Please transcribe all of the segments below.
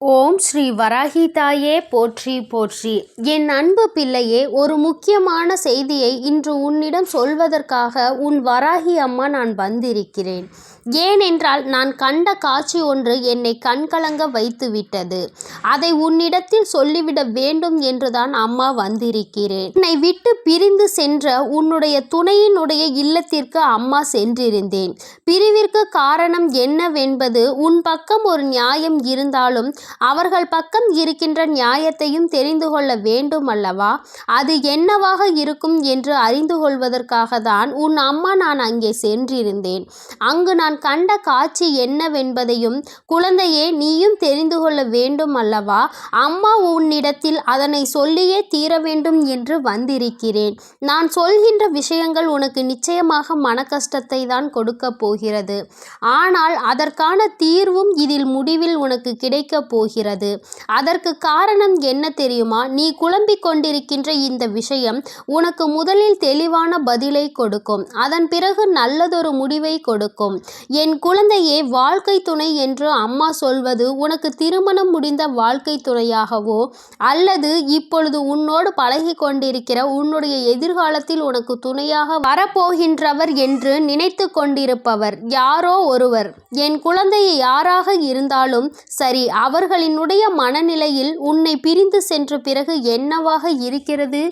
ஓம் ஸ்ரீ வராகி தாயே போற்றி போற்றி. என் அன்பு பிள்ளையே, ஒரு முக்கியமான செய்தியை இன்று உன்னிடம் சொல்வதற்காக உன் வராகி அம்மா நான் வந்திருக்கிறேன். ஏனென்றால் நான் கண்ட காட்சி ஒன்று என்னை கண்கலங்க வைத்து விட்டது. அதை உன்னிடத்தில் சொல்லிவிட வேண்டும் என்றுதான் அம்மா வந்திருக்கிறேன். என்னை விட்டு பிரிந்து சென்ற உன்னுடைய துணையினுடைய இல்லத்திற்கு அம்மா சென்றிருந்தேன். பிரிவிற்கு காரணம் என்னவென்பது உன் பக்கம் ஒரு நியாயம் இருந்தாலும் அவர்கள் பக்கம் இருக்கின்ற நியாயத்தையும் தெரிந்து கொள்ள வேண்டும் அல்லவா? அது என்னவாக இருக்கும் என்று அறிந்து கொள்வதற்காக தான் உன் அம்மா நான் அங்கே சென்றிருந்தேன். அங்கு நான் கண்ட காட்சி என்னவென்பதையும் குழந்தையே நீயும் தெரிந்து கொள்ள வேண்டும் அல்லவா? அம்மா உன்னிடத்தில் அதனை சொல்லியே தீர வேண்டும் என்று வந்திருக்கிறேன். நான் சொல்கின்ற விஷயங்கள் உனக்கு நிச்சயமாக மன கஷ்டத்தை தான் கொடுக்க போகிறது. ஆனால் அதற்கான தீர்வும் இதில் முடிவில் உனக்கு கிடைக்க போகிறது. அதற்கு காரணம் என்ன தெரியுமா? நீ குழம்பிக் கொண்டிருக்கின்ற இந்த விஷயம் உனக்கு முதலில் தெளிவான பதிலை கொடுக்கும். அதன் பிறகு நல்லதொரு முடிவை கொடுக்கும். என் குழந்தையே, வாழ்க்கை துணை என்று அம்மா சொல்வது உனக்கு திருமணம் முடிந்த வாழ்க்கை துணையாகவோ அல்லது இப்பொழுது உன்னோடு பழகி கொண்டிருக்கிற உன்னுடைய எதிர்காலத்தில் உனக்கு துணையாக வரப்போகின்றவர் என்று நினைத்து கொண்டிருப்பவர் யாரோ ஒருவர். என் குழந்தையை யாராக இருந்தாலும் சரி, அவர்களினுடைய மனநிலையில் உன்னை பிரிந்து சென்ற பிறகு என்னவாக இருக்கிறது,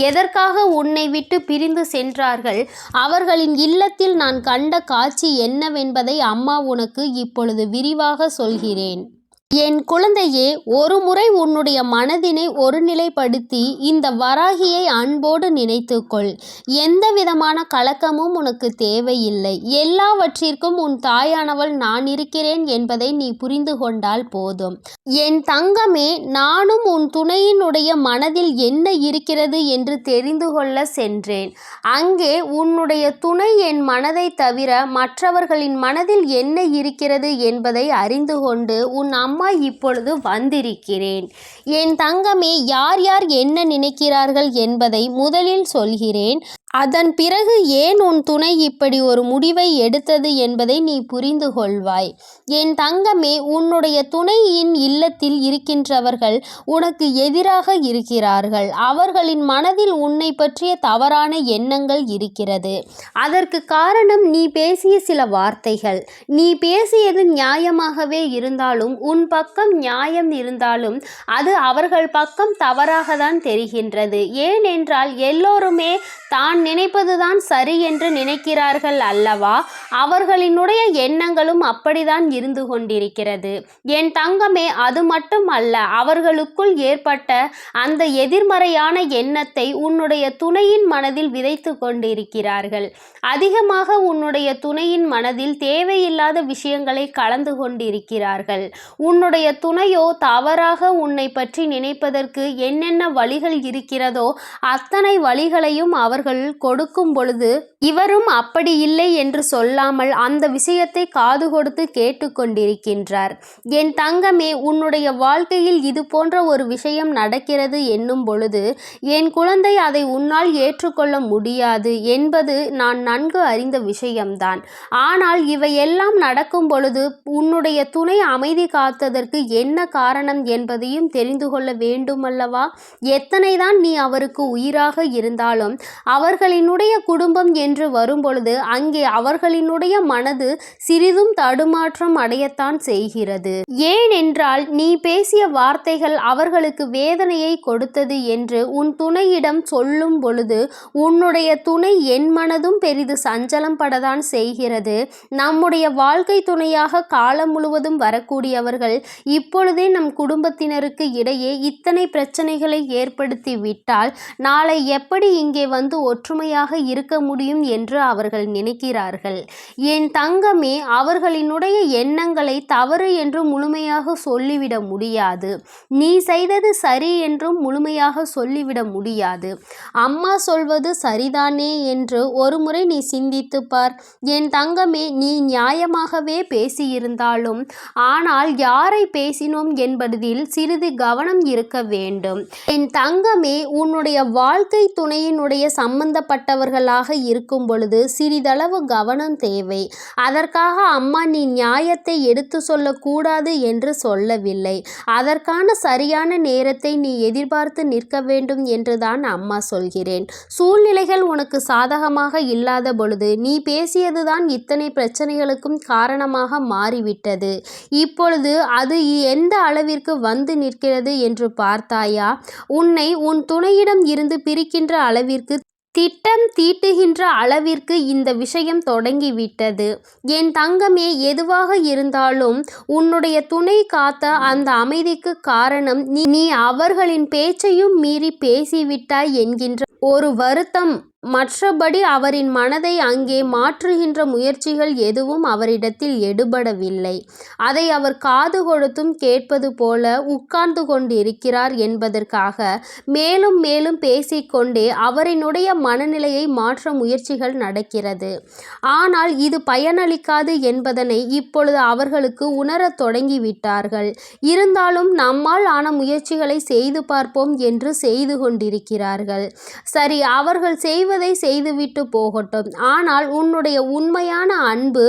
எதற்காக உன்னை விட்டு பிரிந்து சென்றார்கள், அவர்களின் இல்லத்தில் நான் கண்ட காட்சி என்னவென்பதை அம்மா உனக்கு இப்பொழுது விரிவாக சொல்கிறேன். என் குழந்தையே, ஒரு முறை உன்னுடைய மனதினை ஒருநிலைப்படுத்தி இந்த வராகியை அன்போடு நினைத்துக்கொள். எந்த விதமான கலக்கமும் உனக்கு தேவையில்லை. எல்லாவற்றிற்கும் உன் தாயானவள் நான் இருக்கிறேன் என்பதை நீ புரிந்து கொண்டால் போதும். என் தங்கமே, நானும் உன் துணையினுடைய மனதில் என்ன இருக்கிறது என்று தெரிந்து கொள்ள சென்றேன். அங்கே உன்னுடைய துணை என் மனதை தவிர மற்றவர்களின் மனதில் என்ன இருக்கிறது என்பதை அறிந்து கொண்டு உன் அம்மா இப்பொழுது வந்திருக்கிறேன். என் தங்கமே, யார் யார் என்ன நினைக்கிறார்கள் என்பதை முதலில் சொல்கிறேன். அதன் பிறகு ஏன் உன் துணை இப்படி ஒரு முடிவை எடுத்தது என்பதை நீ புரிந்து கொள்வாய். என் தங்கமே, உன்னுடைய துணையின் இல்லத்தில் இருக்கின்றவர்கள் உனக்கு எதிராக இருக்கிறார்கள். அவர்களின் மனதில் உன்னை பற்றிய தவறான எண்ணங்கள் இருக்கிறது. அதற்கு காரணம் நீ பேசிய சில வார்த்தைகள். நீ பேசியது நியாயமாகவே இருந்தாலும், உன் பக்கம் நியாயம் இருந்தாலும் அது அவர்கள் பக்கம் தவறாக தான் தெரிகின்றது. ஏனென்றால் எல்லோருமே தான் நினைப்பதுதான் சரி என்று நினைக்கிறார்கள் அல்லவா? அவர்களினுடைய எண்ணங்களும் அப்படிதான் இருந்து கொண்டிருக்கிறது. என் தங்கமே, அது மட்டும் அல்ல, அவர்களுக்குள் ஏற்பட்ட அந்த எதிர்மறையான எண்ணத்தை உன்னுடைய துணையின் மனதில் விதைத்து கொண்டிருக்கிறார்கள். அதிகமாக உன்னுடைய துணையின் மனதில் தேவையில்லாத விஷயங்களை கலந்து கொண்டிருக்கிறார்கள். உன்னுடைய துணையோ தவறாக உன்னை பற்றி நினைப்பதற்கு என்னென்ன வழிகள் இருக்கிறதோ அத்தனை வழிகளையும் அவர்கள் கொடுக்கும் பொழுது இவரும் அப்படி இல்லை என்று சொல்லாமல் அந்த விஷயத்தை காது கொடுத்து கேட்டுக்கொண்டிருக்கின்றார். என் தங்கமே, உன்னுடைய வாழ்க்கையில் இது போன்ற ஒரு விஷயம் நடக்கிறது என்னும் பொழுது என் குழந்தை அதை உன்னால் ஏற்றுக்கொள்ள முடியாது என்பது நான் நன்கு அறிந்த விஷயம்தான். ஆனால் இவையெல்லாம் நடக்கும் பொழுது உன்னுடைய துணை அமைதி காத்ததற்கு என்ன காரணம் என்பதையும் தெரிந்து கொள்ள வேண்டுமல்லவா? எத்தனைதான் நீ அவருக்கு உயிராக இருந்தாலும் அவர்களினுடைய குடும்பம் என்று வரும்பொழுது அங்கே அவர்களினுடைய மனது சிறிதும் தடுமாற்றம் அடையத்தான் செய்கிறது. ஏனென்றால் நீ பேசிய வார்த்தைகள் அவர்களுக்கு வேதனையை கொடுத்தது என்று உன் துணையிடம் சொல்லும் பொழுது உன்னுடைய துணை என் மனதும் பெரிது சஞ்சலம் படத்தான் செய்கிறது. நம்முடைய வாழ்க்கை துணையாக காலம் முழுவதும் வரக்கூடியவர்கள் இப்பொழுதே நம் குடும்பத்தினருக்கு இடையே இத்தனை பிரச்சனைகளை ஏற்படுத்தி விட்டால் நாளை எப்படி இங்கே வந்து ஒற்றுமையாக இருக்க முடியும் என்று அவர்கள் நினைக்கிறார்கள். என் தங்கமே, அவர்களினுடைய எண்ணங்களை தவறு என்று முழுமையாக சொல்லிவிட முடியாது. நீ செய்தது சரி என்றும் முழுமையாக சொல்லிவிட முடியாது. அம்மா சொல்வது சரிதானே என்று ஒரு முறை நீ சிந்தித்து பார். என் தங்கமே, நீ நியாயமாகவே பேசியிருந்தாலும் ஆனால் யாரை பேசினோம் என்பதில் சிறிது கவனம் இருக்க வேண்டும். என் தங்கமே, உன்னுடைய வாழ்க்கை துணையினுடைய சம்பந்தப்பட்டவர்களாக இருக்கும் இருக்கும் பொழுது சிறிதளவு கவனம் தேவை. அதற்காக அம்மா நீ நியாயத்தை எடுத்து சொல்லக்கூடாது என்று சொல்லவில்லை. அதற்கான சரியான நேரத்தை நீ எதிர்பார்த்து நிற்க வேண்டும் என்றுதான் அம்மா சொல்கிறேன். சூழ்நிலைகள் உனக்கு சாதகமாக இல்லாத பொழுது நீ பேசியதுதான் இத்தனை பிரச்சனைகளுக்கும் காரணமாக மாறிவிட்டது. இப்பொழுது அது எந்த அளவிற்கு வந்து நிற்கிறது என்று பார்த்தாயா? உன்னை உன் துணையிடம் இருந்து பிரிக்கின்ற அளவிற்கு, திட்டம் தீட்டுகின்ற அளவிற்கு இந்த விஷயம் தொடங்கிவிட்டது. என் தங்கமே, எதுவாக இருந்தாலும் உன்னுடைய துணை காத்த அந்த அமைதிக்கு காரணம் நீ அவர்களின் பேச்சையும் மீறி பேசிவிட்டாய் என்கின்ற ஒரு வருத்தம். மற்றபடி அவரின் மனதை அங்கே மாற்றுகின்ற முயற்சிகள் எதுவும் அவரிடத்தில் எடுபடவில்லை. அதை அவர் காது கொடுத்தும் கேட்பது போல உட்கார்ந்து கொண்டிருக்கிறார் என்பதற்காக மேலும் மேலும் பேசிக்கொண்டே அவரினுடைய மனநிலையை மாற்ற முயற்சிகள் நடக்கிறது. ஆனால் இது பயனளிக்காது என்பதனை இப்பொழுது அவர்களுக்கு உணரத் தொடங்கிவிட்டார்கள். இருந்தாலும் நம்மால் ஆன முயற்சிகளை செய்து பார்ப்போம் என்று செய்து கொண்டிருக்கிறார்கள். சரி, அவர்கள் செய்துவிட்டு போகட்டும். ஆனால் உன்னுடைய உண்மையான அன்பு,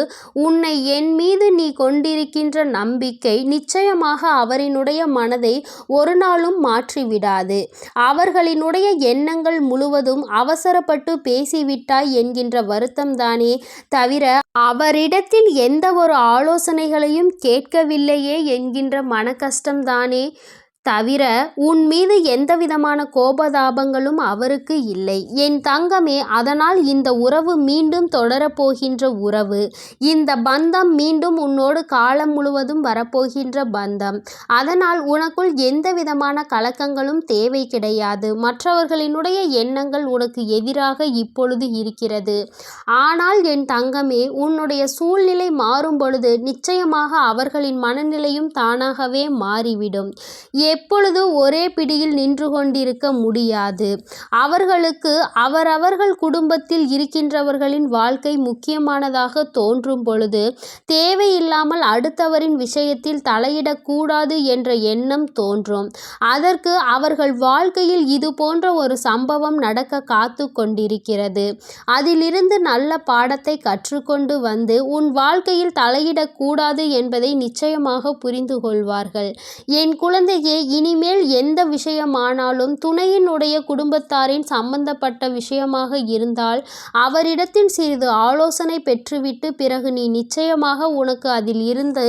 உன்னை என் மீது நீ கொண்டிருக்கின்ற நம்பிக்கை நிச்சயமாக அவரினுடைய மனதை ஒரு நாளும் மாற்றிவிடாது. அவர்களினுடைய எண்ணங்கள் முழுவதும் அவசரப்பட்டு பேசிவிட்டாய் என்கின்ற வருத்தம்தானே தவிர அவரிடத்தில் எந்த ஒரு ஆலோசனைகளையும் கேட்கவில்லையே என்கின்ற மன கஷ்டம்தானே தவிர உன் மீது எந்தவிதமான கோபதாபங்களும் அவருக்கு இல்லை. என் தங்கமே, அதனால் இந்த உறவு மீண்டும் தொடரப்போகின்ற உறவு. இந்த பந்தம் மீண்டும் உன்னோடு காலம் முழுவதும் வரப்போகின்ற பந்தம். அதனால் உனக்குள் எந்தவிதமான கலக்கங்களும் தேவை கிடையாது. மற்றவர்களினுடைய எண்ணங்கள் உனக்கு எதிராக இப்பொழுது இருக்கிறது. ஆனால் என் தங்கமே, உன்னுடைய சூழ்நிலை மாறும் பொழுது நிச்சயமாக அவர்களின் மனநிலையும் தானாகவே மாறிவிடும். எப்பொழுது ஒரே பிடியில் நின்று கொண்டிருக்க முடியாது. அவர்களுக்கு அவரவர்கள் குடும்பத்தில் இருக்கின்றவர்களின் வாழ்க்கை முக்கியமானதாக தோன்றும் பொழுது தேவையில்லாமல் அடுத்தவரின் விஷயத்தில் தலையிடக்கூடாது என்ற எண்ணம் தோன்றும். அதற்கு அவர்கள் வாழ்க்கையில் இது போன்ற ஒரு சம்பவம் நடக்க காத்து கொண்டிருக்கிறது. அதிலிருந்து நல்ல பாடத்தை கற்றுக்கொண்டு வந்து உன் வாழ்க்கையில் தலையிடக்கூடாது என்பதை நிச்சயமாக புரிந்து கொள்வார்கள். என் குழந்தையே, இனிமேல் எந்த விஷயமானாலும் துணையினுடைய குடும்பத்தாரின் சம்பந்தப்பட்ட விஷயமாக இருந்தால் அவரிடத்தில் சிறிது ஆலோசனை பெற்றுவிட்டு பிறகு நீ நிச்சயமாக உனக்கு அதில் இருந்து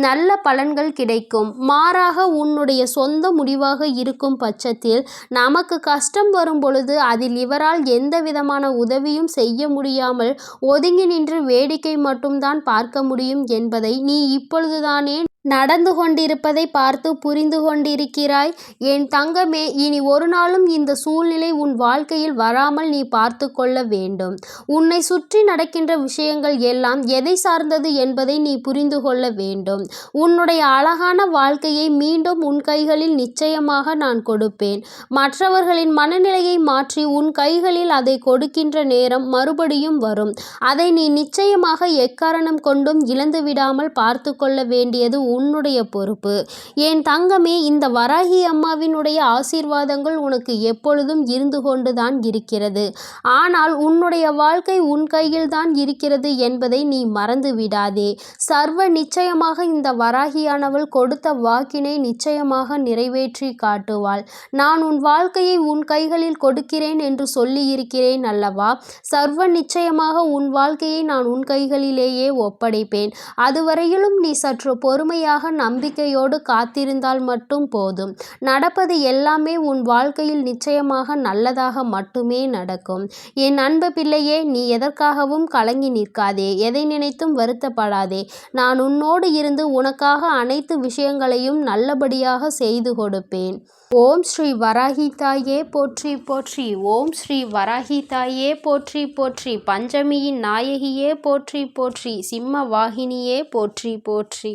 நல்ல பலன்கள் கிடைக்கும். மாறாக உன்னுடைய சொந்த முடிவாக இருக்கும் பட்சத்தில் நமக்கு கஷ்டம் வரும் பொழுது அதில் இவரால் எந்த விதமான உதவியும் செய்ய முடியாமல் ஒதுங்கி நின்று வேடிக்கை மட்டும்தான் பார்க்க முடியும் என்பதை நீ இப்பொழுதுதானே நடந்து கொண்டிருப்பதை பார்த்து புரிந்து கொண்டிருக்கிறாய். என் தங்கமே, இனி ஒரு நாளும் இந்த சூழ்நிலை உன் வாழ்க்கையில் வராமல் நீ பார்த்து கொள்ள வேண்டும். உன்னை சுற்றி நடக்கின்ற விஷயங்கள் எல்லாம் எதை சார்ந்தது என்பதை நீ புரிந்து கொள்ள வேண்டும். உன்னுடைய அழகான வாழ்க்கையை மீண்டும் உன் கைகளில் நிச்சயமாக நான் கொடுப்பேன். மற்றவர்களின் மனநிலையை மாற்றி உன் கைகளில் அதை கொடுக்கின்ற நேரம் மறுபடியும் வரும். அதை நீ நிச்சயமாக எக்காரணம் கொண்டும் இழந்து விடாமல் பார்த்து கொள்ள வேண்டியது உன்னுடைய பொறுப்பு. என் தங்கமே, இந்த வராகி அம்மாவினுடைய ஆசீர்வாதங்கள் உனக்கு எப்பொழுதும் இருந்து கொண்டுதான் இருக்கிறது. ஆனால் உன்னுடைய வாழ்க்கை உன் கையில் தான் இருக்கிறது என்பதை நீ மறந்து விடாதே. சர்வ நிச்சயமாக இந்த வராகியானவள் கொடுத்த வாக்கினை நிச்சயமாக நிறைவேற்றி காட்டுவாள். நான் உன் வாழ்க்கையை உன் கைகளில் கொடுக்கிறேன் என்று சொல்லி இருக்கிறேன் அல்லவா? சர்வ நிச்சயமாக உன் வாழ்க்கையை நான் உன் கைகளிலேயே ஒப்படைப்பேன். அதுவரையிலும் நீ சற்று பொறுமையாக நம்பிக்கையோடு காத்திருந்தால் மட்டும் போதும். நடப்பது எல்லாமே உன் வாழ்க்கையில் நிச்சயமாக நல்லதாக மட்டுமே நடக்கும். என் அன்பு பிள்ளையே, நீ எதற்காகவும் கலங்கி நிற்காதே. எதை நினைத்தும் வருத்தப்படாதே. நான் உன்னோடு இருந்து உனக்காக அனைத்து விஷயங்களையும் நல்லபடியாக செய்து கொடுப்பேன். ஓம் ஸ்ரீ வராகி தாயே போற்றி போற்றி. ஓம் ஸ்ரீ வராகி தாயே போற்றி போற்றி. பஞ்சமியின் நாயகியே போற்றி போற்றி. சிம்ம வாகினியே போற்றி போற்றி.